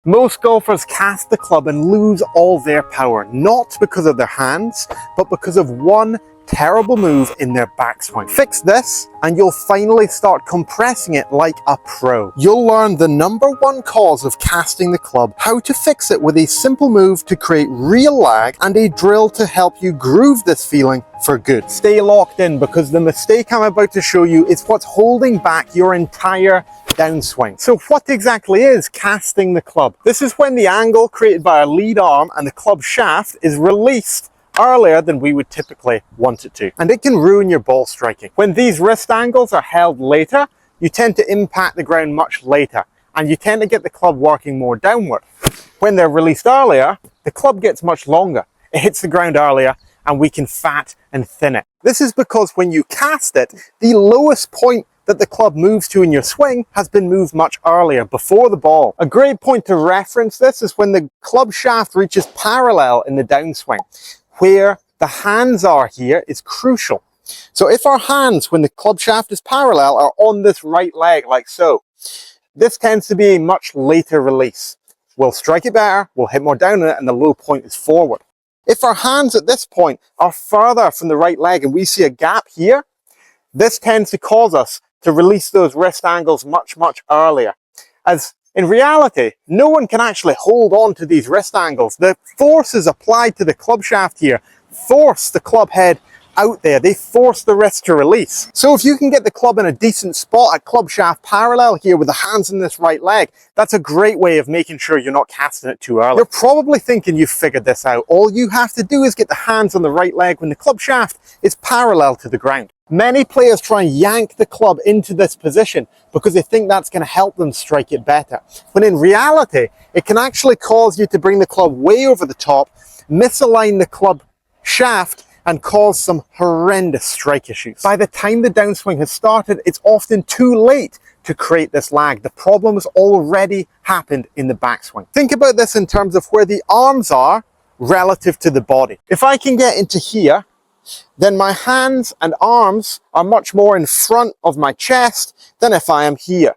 Most golfers cast the club and lose all their power, not because of their hands, but because of one terrible move in their backswing. Fix this and you'll finally start compressing it like a pro. You'll learn the #1 cause of casting the club, how to fix it with a simple move to create real lag, and a drill to help you groove this feeling for good. Stay locked in because the mistake I'm about to show you is what's holding back your entire downswing. So what exactly is casting the club? This is when the angle created by our lead arm and the club shaft is released earlier than we would typically want it to, and it can ruin your ball striking. When these wrist angles are held later, you tend to impact the ground much later, and you tend to get the club working more downward. When they're released earlier, the club gets much longer. It hits the ground earlier, and we can fat and thin it. This is because when you cast it, the lowest point that the club moves to in your swing has been moved much earlier, before the ball. A great point to reference this is when the club shaft reaches parallel in the downswing. Where the hands are here is crucial. So if our hands, when the club shaft is parallel, are on this right leg like so, this tends to be a much later release. We'll strike it better, we'll hit more down on it, and the low point is forward. If our hands at this point are further from the right leg and we see a gap here, this tends to cause us to release those wrist angles much earlier. As in reality, no one can actually hold on to these wrist angles. The forces applied to the club shaft here force the club head out there. They force the wrist to release. So if you can get the club in a decent spot at club shaft parallel here with the hands in this right leg, that's a great way of making sure you're not casting it too early. You're probably thinking you've figured this out. All you have to do is get the hands on the right leg when the club shaft is parallel to the ground. Many players try and yank the club into this position because they think that's going to help them strike it better. But in reality, it can actually cause you to bring the club way over the top, misalign the club shaft, and cause some horrendous strike issues. By the time the downswing has started, it's often too late to create this lag. The problem has already happened in the backswing. Think about this in terms of where the arms are relative to the body. If I can get into here, then my hands and arms are much more in front of my chest than if I am here.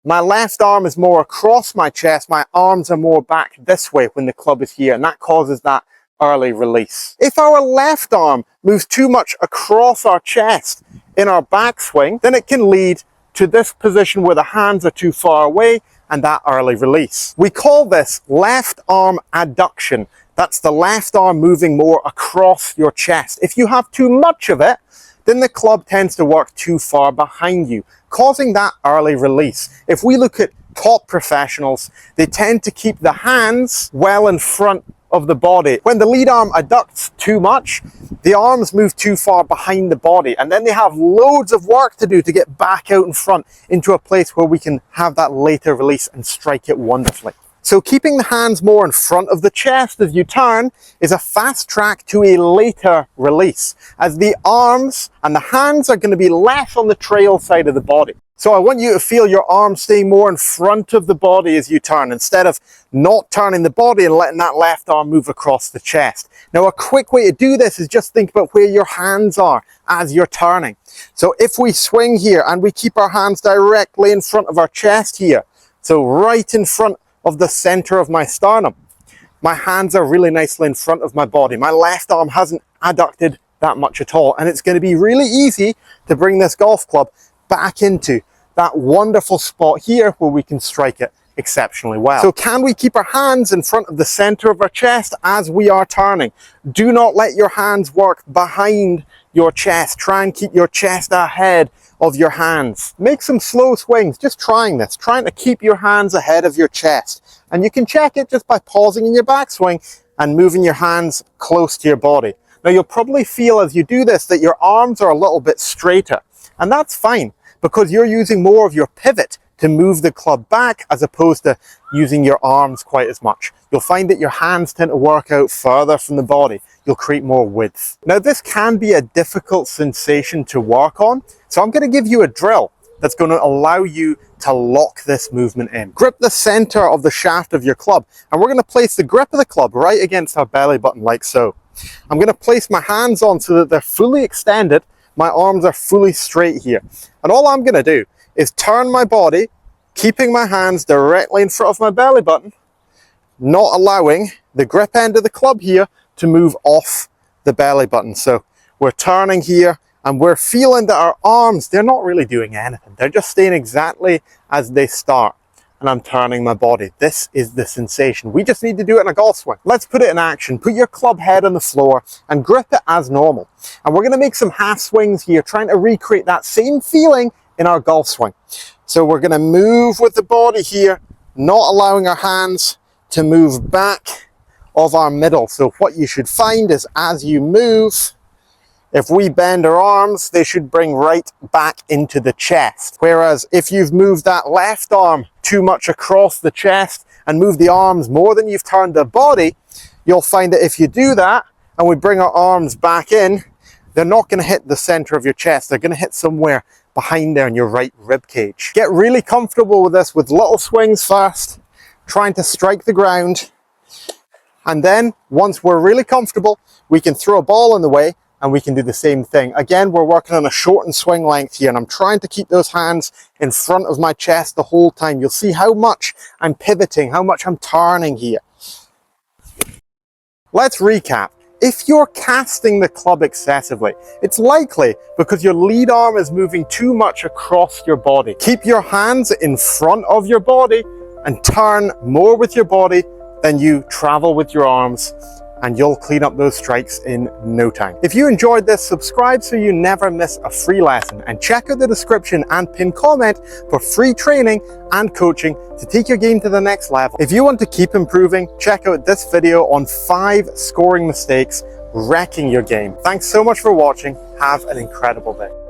My left arm is more across my chest, my arms are more back this way when the club is here, and that causes that early release. If our left arm moves too much across our chest in our backswing, then it can lead to this position where the hands are too far away and that early release. We call this left arm adduction. That's the left arm moving more across your chest. If you have too much of it, then the club tends to work too far behind you, causing that early release. If we look at top professionals, they tend to keep the hands well in front of the body. When the lead arm adducts too much, the arms move too far behind the body, and then they have loads of work to do to get back out in front into a place where we can have that later release and strike it wonderfully. So keeping the hands more in front of the chest as you turn is a fast track to a later release, as the arms and the hands are going to be less on the trail side of the body. So I want you to feel your arms staying more in front of the body as you turn, instead of not turning the body and letting that left arm move across the chest. Now, a quick way to do this is just think about where your hands are as you're turning. So if we swing here and we keep our hands directly in front of our chest here, so right in front of the center of my sternum, my hands are really nicely in front of my body. My left arm hasn't adducted that much at all, and it's going to be really easy to bring this golf club back into that wonderful spot here where we can strike it exceptionally well. So can we keep our hands in front of the center of our chest as we are turning? Do not let your hands work behind your chest. Try and keep your chest ahead of your hands. Make some slow swings, just trying to keep your hands ahead of your chest. And you can check it just by pausing in your backswing and moving your hands close to your body. Now you'll probably feel as you do this that your arms are a little bit straighter, and that's fine because you're using more of your pivot to move the club back as opposed to using your arms quite as much. You'll find that your hands tend to work out further from the body. You'll create more width. Now this can be a difficult sensation to work on, so I'm going to give you a drill that's going to allow you to lock this movement in. Grip the center of the shaft of your club, and we're going to place the grip of the club right against our belly button like so. I'm going to place my hands on so that they're fully extended, my arms are fully straight here. And all I'm going to do is turn my body keeping my hands directly in front of my belly button, not allowing the grip end of the club here to move off the belly button. So we're turning here and we're feeling that our arms, they're not really doing anything. They're just staying exactly as they start. And I'm turning my body. This is the sensation. We just need to do it in a golf swing. Let's put it in action. Put your club head on the floor and grip it as normal. And we're going to make some half swings here, trying to recreate that same feeling in our golf swing. So we're going to move with the body here, not allowing our hands to move back of our middle. So what you should find is as you move, if we bend our arms, they should bring right back into the chest. Whereas if you've moved that left arm too much across the chest and moved the arms more than you've turned the body, you'll find that if you do that and we bring our arms back in, they're not going to hit the center of your chest. They're going to hit somewhere behind there in your right rib cage. Get really comfortable with this with little swings first, trying to strike the ground. And then once we're really comfortable, we can throw a ball in the way and we can do the same thing. Again, we're working on a shortened swing length here, and I'm trying to keep those hands in front of my chest the whole time. You'll see how much I'm pivoting, how much I'm turning here. Let's recap. If you're casting the club excessively, it's likely because your lead arm is moving too much across your body. Keep your hands in front of your body and turn more with your body than you travel with your arms, and you'll clean up those strikes in no time. If you enjoyed this, subscribe so you never miss a free lesson, and check out the description and pinned comment for free training and coaching to take your game to the next level. If you want to keep improving, check out this video on 5 scoring mistakes wrecking your game. Thanks so much for watching. Have an incredible day.